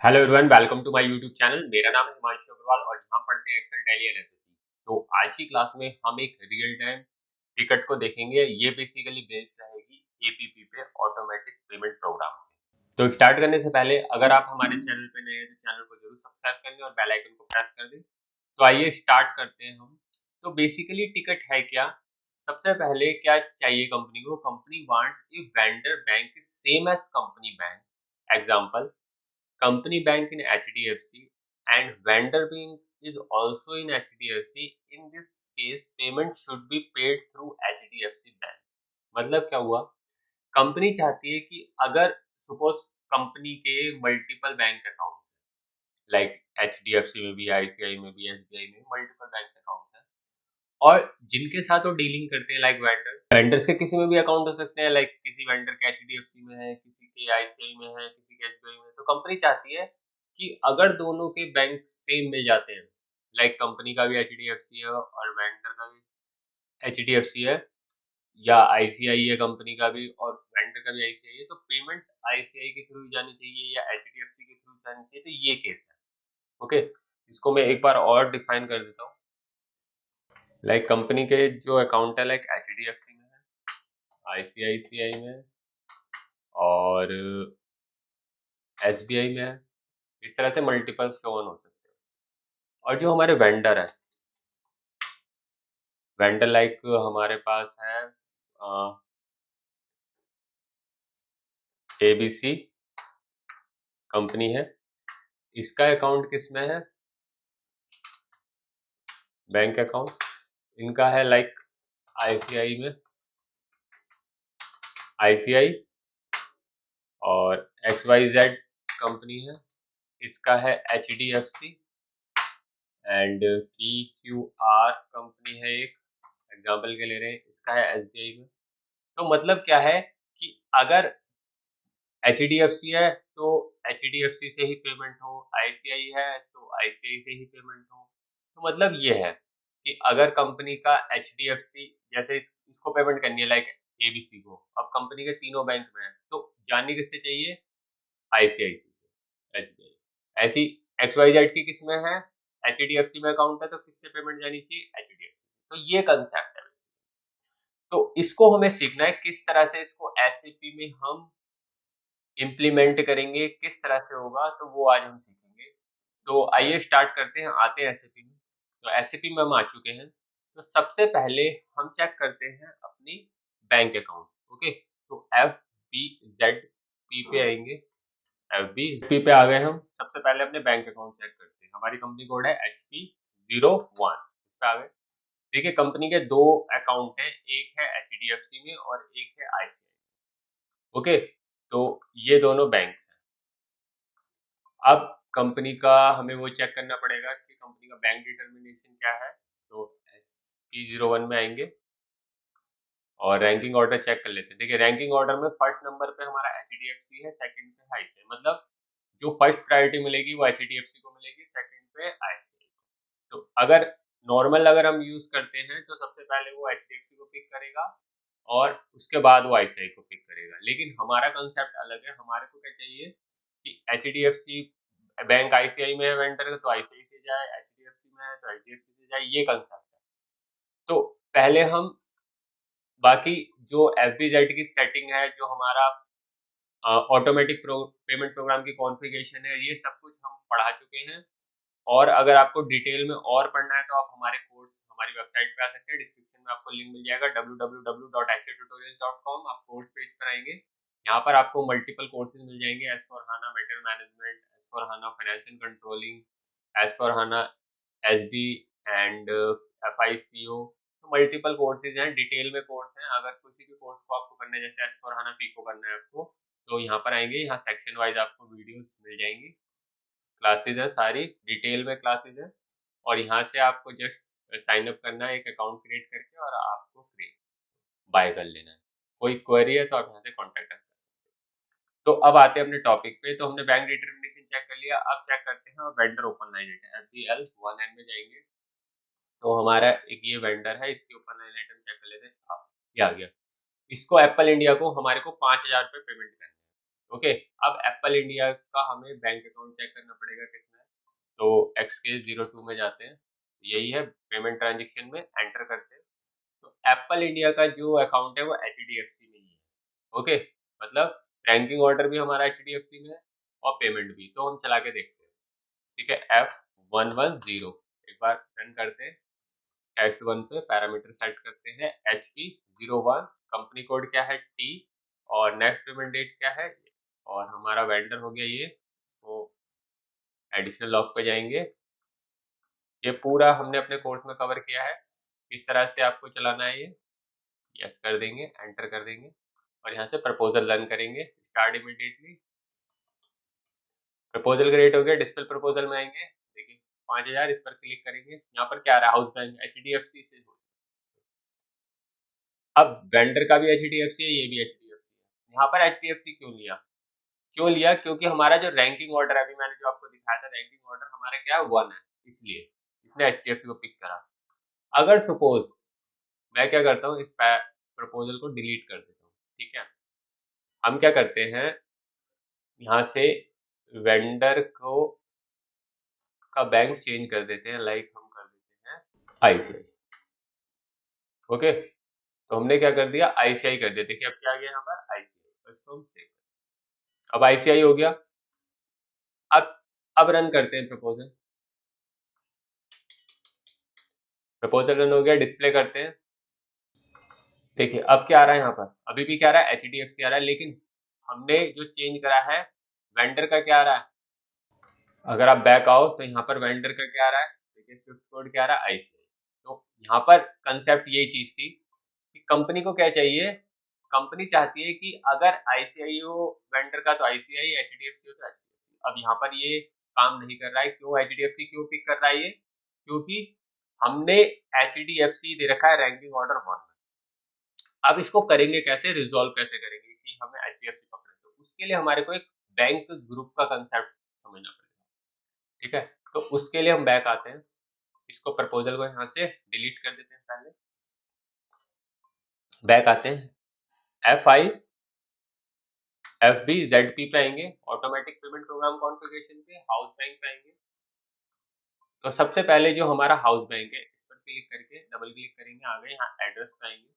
Hello everyone, welcome to my YouTube channel. मेरा नाम है हिमांशु अग्रवाल और हम पढ़ते हैं एक्सेल, टैली एंड एसएपी। तो आज की क्लास में हम एक रियल टाइम टिकट को देखेंगे। ये बेसिकली बेस्ड रहेगी एपीपी पे, ऑटोमेटिक पेमेंट प्रोग्राम। तो स्टार्ट करने से पहले अगर आप हमारे चैनल पे नए हैं तो चैनल को जरूर सब्सक्राइब कर लें और बेल आइकन को प्रेस कर दें। तो आइए स्टार्ट करते हैं हम। तो बेसिकली टिकट है क्या? सबसे पहले क्या चाहिए कंपनी को? Company wants a vendor bank is same as company bank. Example, company bank in HDFC and vendor bank is also in HDFC. In this case, payment should be paid through HDFC bank. मतलब क्या हुआ? Company चाहती है कि अगर suppose company के multiple bank accounts, like HDFC में भी, ICI में भी, SBI में मल्टीपल बैंक अकाउंट्स हैं, और जिनके साथ वो डीलिंग करते हैं, लाइक वेंडर्स के किसी में भी अकाउंट हो सकते हैं, लाइक किसी वेंडर के HDFC में है, किसी के ICI में है, किसी के SBI में। तो कंपनी चाहती है कि अगर दोनों के बैंक सेम मिल जाते हैं, लाइक कंपनी का भी HDFC है और वेंडर का भी HDFC है, या ICI है कंपनी का भी और वेंडर का भी ICI है, तो पेमेंट ICI के थ्रू जानी चाहिए या HDFC के थ्रू जानी चाहिए। तो ये केस है। ओके, इसको मैं एक बार और डिफाइन कर देता हूँ। लाइक कंपनी के जो अकाउंट है, लाइक HDFC में है, ICICI में है और SBI में है। इस तरह से मल्टीपल शो ऑन हो सकते हैं। और जो हमारे वेंडर है, वेंडर लाइक हमारे पास है ABC कंपनी है। इसका अकाउंट किसमें है? बैंक अकाउंट इनका है लाइक ICI में, ICI। और XYZ कंपनी है, इसका है HDFC। एंड PQR कंपनी है एक, एग्जाम्पल के ले रहे हैं, इसका है SBI में। तो मतलब क्या है कि अगर HDFC है तो HDFC से ही पेमेंट हो, ICI है तो ICI से ही पेमेंट हो। तो मतलब ये है कि अगर कंपनी का HDFC, जैसे इसको पेमेंट करनी है लाइक ABC को, अब कंपनी के तीनों बैंक में है, तो जानी किससे चाहिए? ICICI से, SBI। ऐसी XYZ की किस में है? HDFC में अकाउंट है, तो किससे पेमेंट जानी चाहिए? HDFC। तो ये कंसेप्ट है बेसिकली। तो इसको हमें सीखना है किस तरह से इसको SAP में हम इम्प्लीमेंट करेंगे, किस तरह से होगा, तो वो आज हम सीखेंगे। तो आइए स्टार्ट करते हैं, आते हैं SAP में। तो SAP में हम आ चुके हैं। तो सबसे पहले हम चेक करते हैं अपनी बैंक अकाउंट। ओके, तो FBZP पे आएंगे। FBZP पे आ गए हम। सबसे पहले अपने बैंक अकाउंट चेक करते हैं। हमारी कंपनी कोड है HP01। इस पे आ गए। देखिए, कंपनी के दो अकाउंट हैं, एक है HDFC में और एक है ICI। ओके, तो ये दोनों बैंक्स हैं। अब कंपनी का हमें वो चेक करना पड़ेगा कि कंपनी का बैंक डिटर्मिनेशन क्या है। तो SP01 में आएंगे और रैंकिंग ऑर्डर चेक कर लेते हैं। देखिए, रैंकिंग ऑर्डर में फर्स्ट नंबर पे हमारा HDFC है, सेकंड पे ICI। मतलब जो फर्स्ट प्रायोरिटी मिलेगी वो HDFC को मिलेगी, सेकंड पे ICI। तो अगर नॉर्मल अगर हम यूज करते हैं तो सबसे पहले वो HDFC को पिक करेगा और उसके बाद वो ICI को पिक करेगा। लेकिन हमारा कंसेप्ट अलग है। हमारे को क्या चाहिए कि HDFC बैंक ICI में है वेंडर, तो ICI से जाए, HDFC में है तो HDFC से जाए, ये कंसेप्ट है। तो पहले हम बाकी जो FBZ की सेटिंग है, जो हमारा ऑटोमेटिक पेमेंट प्रोग्राम की कॉन्फ़िगरेशन है, ये सब कुछ हम पढ़ा चुके हैं। और अगर आपको डिटेल में और पढ़ना है तो आप हमारे कोर्स हमारी वेबसाइट पे आ सकते हैं। डिस्क्रिप्शन में आपको लिंक मिल जाएगा www.hatutorials.com। आप कोर्स पेज पर आएंगे, यहाँ पर आपको मल्टीपल कोर्सेज मिल जाएंगे। S four HANA material management, S four HANA finance and controlling, S four HANA SD and FICO। तो मल्टीपल कोर्सेज हैं, डिटेल में कोर्स हैं। अगर किसी भी कोर्स को आपको करना है, जैसे एज फॉर हाना पीको करना है आपको, तो यहाँ पर आएंगे, यहाँ सेक्शन वाइज आपको वीडियोस मिल जाएंगी। क्लासेज है, सारी डिटेल में क्लासेज है। और यहाँ से आपको जस्ट साइन अप करना है एक अकाउंट क्रिएट करके, और आपको क्रिएट बाय कर लेना है। कोई क्वेरी है तो आप यहाँ से कॉन्टेक्ट कर सकते हैं। तो अब आते हैं अपने टॉपिक पे। तो हमने बैंक डिटर्मिनेशन चेक कर लिया। अब चेक करते हैं vendor open line item. FBL1N में जाएंगे तो हमारा एक ये वेंडर है, इसके ओपन लाइन आइटम चेक कर लेते हैं। ये आ गया। इसको एप्पल इंडिया को हमारे को 5,000 रुपये पेमेंट करना है। ओके, अब एप्पल इंडिया का हमें बैंक अकाउंट चेक करना पड़ेगा किसमें, तो XK02 में जाते हैं, यही है, पेमेंट ट्रांजेक्शन में एंटर करते हैं, तो एप्पल इंडिया का जो अकाउंट है वो HDFC में ही है। ओके, मतलब रैंकिंग ऑर्डर भी हमारा HDFC में है और पेमेंट भी, तो हम चला के देखते हैं। ठीक है, F110 एक बार रन करते हैं, टेस्ट 1 पे पैरामीटर सेट करते हैं HP01, कंपनी कोड क्या है T, और नेक्स्ट पेमेंट डेट क्या है, और हमारा वेंडर हो गया ये, तो एडिशनल लॉग पे जाएंगे। ये पूरा हमने अपने कोर्स में कवर किया है, किस तरह से आपको चलाना है ये, यस कर देंगे, एंटर कर देंगे, और यहाँ से प्रपोजल रन करेंगे, स्टार्ट इमीडिएटली। प्रपोजल का रेट हो गया, डिस्प्ले प्रपोजल में आएंगे, देखिए 5000, इस पर क्लिक करेंगे, यहाँ पर क्या आ रहा है, हाउस बैंक HDFC से हो। अब वेंडर का भी HDFC है, ये भी HDFC है, यहाँ पर HDFC क्यों लिया, क्योंकि हमारा जो रैंकिंग ऑर्डर अभी मैंने जो आपको दिखाया था, रैंकिंग ऑर्डर हमारा क्या है 1 है, इसलिए इसने HDFC को पिक करा। अगर सपोज मैं क्या करता हूँ, इस प्रपोजल को डिलीट कर देता हूँ, ठीक है, हम क्या करते हैं, यहाँ से वेंडर को का बैंक चेंज कर देते हैं, लाइक हम कर देते हैं ICI। ओके, तो हमने क्या कर दिया, ICI कर दिया, देखिए अब क्या आ गया यहाँ पर ICI, तो इसको हम सेव, अब ICI हो गया। अब रन करते हैं प्रपोजल, प्रपोजल रन हो गया, डिस्प्ले करते हैं, देखिए अब क्या आ रहा है, यहाँ पर अभी भी क्या आ रहा है, HDFC आ रहा है, लेकिन हमने जो चेंज करा है वेंडर का क्या आ रहा है, अगर आप बैक आओ तो यहाँ पर वेंडर का क्या आ रहा है, देखिए स्विफ्ट कोड क्या आ रहा है ICI। तो यहाँ पर कंसेप्ट यही चीज थी कि कंपनी को क्या चाहिए, कंपनी चाहती है कि अगर ICI हो वेंडर का तो ICI, HDFC हो तो HDFC। अब यहाँ पर ये काम नहीं कर रहा है, क्यों HDFC क्यों पिक कर रहा है ये, क्योंकि हमने HDFC दे रखा है रैंकिंग ऑर्डर 1 में। अब इसको करेंगे कैसे, रिजॉल्व कैसे करेंगे कि हमें HDFC पकड़े, तो उसके लिए हमारे को एक बैंक ग्रुप का कंसेप्ट समझना पड़ेगा। ठीक है, तो उसके लिए हम बैक आते हैं, इसको प्रपोजल को यहाँ से डिलीट कर देते हैं, पहले बैक आते हैं, FIFBZP पे आएंगे, ऑटोमेटिक पेमेंट प्रोग्राम कॉन्फ़िगरेशन पे, हाउस बैंक पे आएंगे। तो सबसे पहले जो हमारा हाउस बैंक है, इस पर क्लिक करके डबल क्लिक करेंगे, आ गए यहाँ एड्रेस पे आएंगे,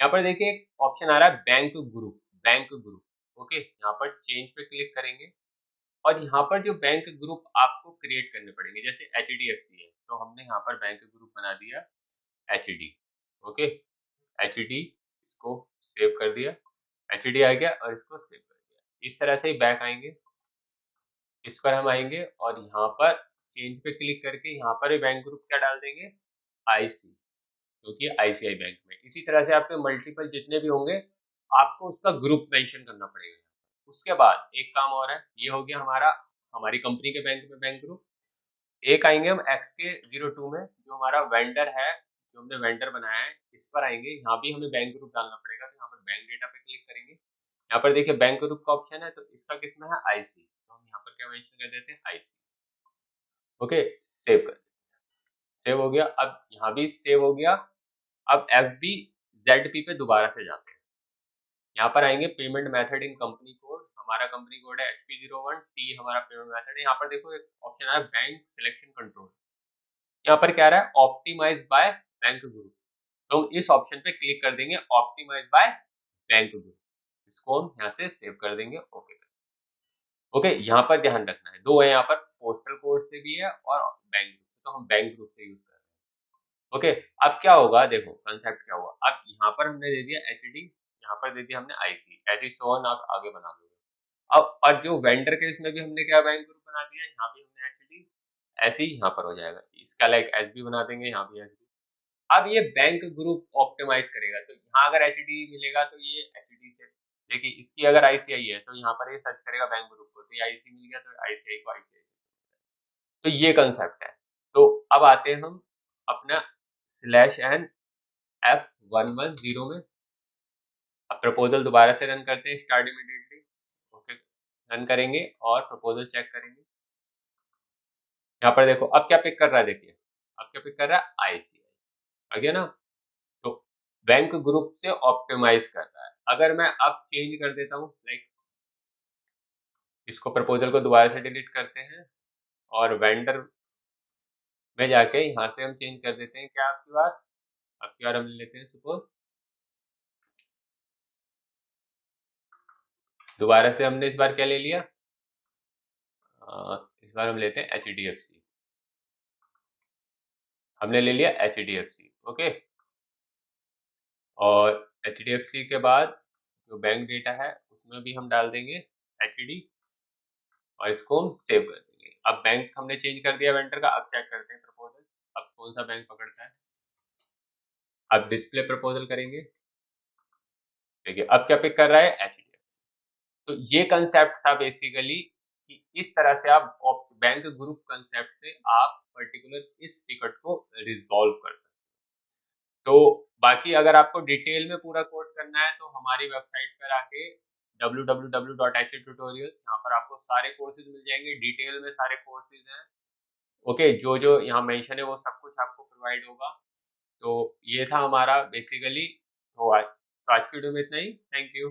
यहाँ पर देखिए एक ऑप्शन आ रहा है bank group, bank group. Okay, यहाँ पर चेंज पे क्लिक करेंगे, और यहाँ पर जो बैंक ग्रुप आपको क्रिएट करने पड़ेंगे, जैसे HDFC है तो हमने यहाँ पर बैंक ग्रुप बना दिया HD। ओके, HD, इसको सेव कर दिया, HD आ गया, और इसको सेव कर दिया। इस तरह से ही बैक आएंगे, इस पर हम आएंगे, और यहाँ पर चेंज पे क्लिक करके यहाँ पर बैंक ग्रुप क्या डाल देंगे, IC, क्योंकि ICI बैंक में। इसी तरह से आपके मल्टीपल जितने भी होंगे, आपको उसका ग्रुप मेंशन करना पड़ेगा। उसके बाद एक काम और है, ये हो गया हमारा, हमारी कंपनी के बैंक में बैंक ग्रुप। एक आएंगे हम XK02 में, जो हमारा वेंडर है, जो हमने वेंडर बनाया है, इस पर आएंगे, यहाँ भी हमें बैंक ग्रुप डालना पड़ेगा, तो यहाँ पर बैंक डेटा पे क्लिक करेंगे, यहाँ पर देखिए बैंक ग्रुप का ऑप्शन है, तो इसका किसमें है IC, तो हम यहाँ पर क्या मेंशन कर देते हैं IC। ओके, सेव कर, सेव हो गया, अब यहाँ भी सेव हो गया। अब FBZP पे दोबारा से जाते हैं, यहाँ पर आएंगे payment method in company code, हमारा कंपनी कोड है HP01, T हमारा पेमेंट मेथड है। यहाँ पर देखो एक ऑप्शन है बैंक सिलेक्शन कंट्रोल, यहाँ पर क्या आ रहा है, ऑप्टिमाइज बाय बैंक ग्रुप, तो हम इस ऑप्शन पे क्लिक कर देंगे, ऑप्टिमाइज बाय बैंक ग्रुप, इसको हम यहाँ से सेव कर देंगे। ओके, यहाँ पर ध्यान रखना है, दो है यहाँ पर, पोस्टल कोड से भी है और बैंक ग्रुप से, तो हम बैंक ग्रुप से यूज कर रहे हैं। ओके, अब क्या होगा, देखो कंसेप्ट क्या हुआ, अब यहाँ पर हमने दे दिया HD, यहाँ पर दे दिया हमने IC, ऐसे सोन आप आगे बना दोगे। अब और जो वेंडर के इसमें भी हमने क्या बैंक ग्रुप बना दिया, यहाँ भी हमने HD, ऐसे ही यहाँ पर हो जाएगा, इसका लाइक SB बना देंगे, यहाँ भी SB। अब ये बैंक ग्रुप ऑप्टिमाइज करेगा, तो यहाँ अगर HD मिलेगा तो ये HD से, देखिए इसकी अगर ICI है तो यहाँ पर ये सर्च करेगा बैंक ग्रुप को, तो ये IC मिल गया तो ICI को ICI से, तो ये कंसेप्ट है। तो अब आते हैं हम अपना /n F110 में, अब प्रपोजल दोबारा से रन करते हैं, स्टार्ट इमीडिएटली। ओके, रन करेंगे और प्रपोजल चेक करेंगे, यहाँ पर देखो अब क्या पिक कर रहा है, देखिए अब क्या पिक कर रहा है, ICI आ गया ना, तो बैंक ग्रुप से ऑप्टिमाइज कर रहा है। अगर मैं अब चेंज कर देता हूँ, लाइक इसको प्रपोजल को दोबारा से डिलीट करते हैं और वेंडर में जाके यहाँ से हम चेंज कर देते हैं क्या आपकी बार हम ले लेते हैं सपोज दोबारा से हमने इस बार क्या ले लिया इस बार हम लेते हैं HDFC हमने ले लिया HDFC ओके और HDFC के बाद जो बैंक डेटा है उसमें भी हम डाल देंगे HD और इसको हम सेव कर देंगे अब बैंक हमने चेंज कर दिया वेंडर का अब चेक करते हैं प्रपोजल अब कौन सा बैंक पकड़ता है अब डिस्प्ले प्रपोजल करेंगे देखिए अब क्या पिक कर रहा है HDFC तो ये कंसेप्ट था बेसिकली कि इस तरह से आप बैंक ग्रुप कंसेप्ट से आप पर्टिकुलर इस टिकट को रिजॉल्व कर सकते तो बाकी अगर आपको डिटेल में पूरा कोर्स करना है तो हमारी वेबसाइट पर आके www.HAtutorials यहाँ पर आपको सारे कोर्सेज मिल जाएंगे डिटेल में सारे कोर्सेज हैं ओके जो जो यहाँ मेंशन है वो सब कुछ आपको प्रोवाइड होगा तो ये था हमारा बेसिकली तो आज की वीडियो में इतना ही थैंक यू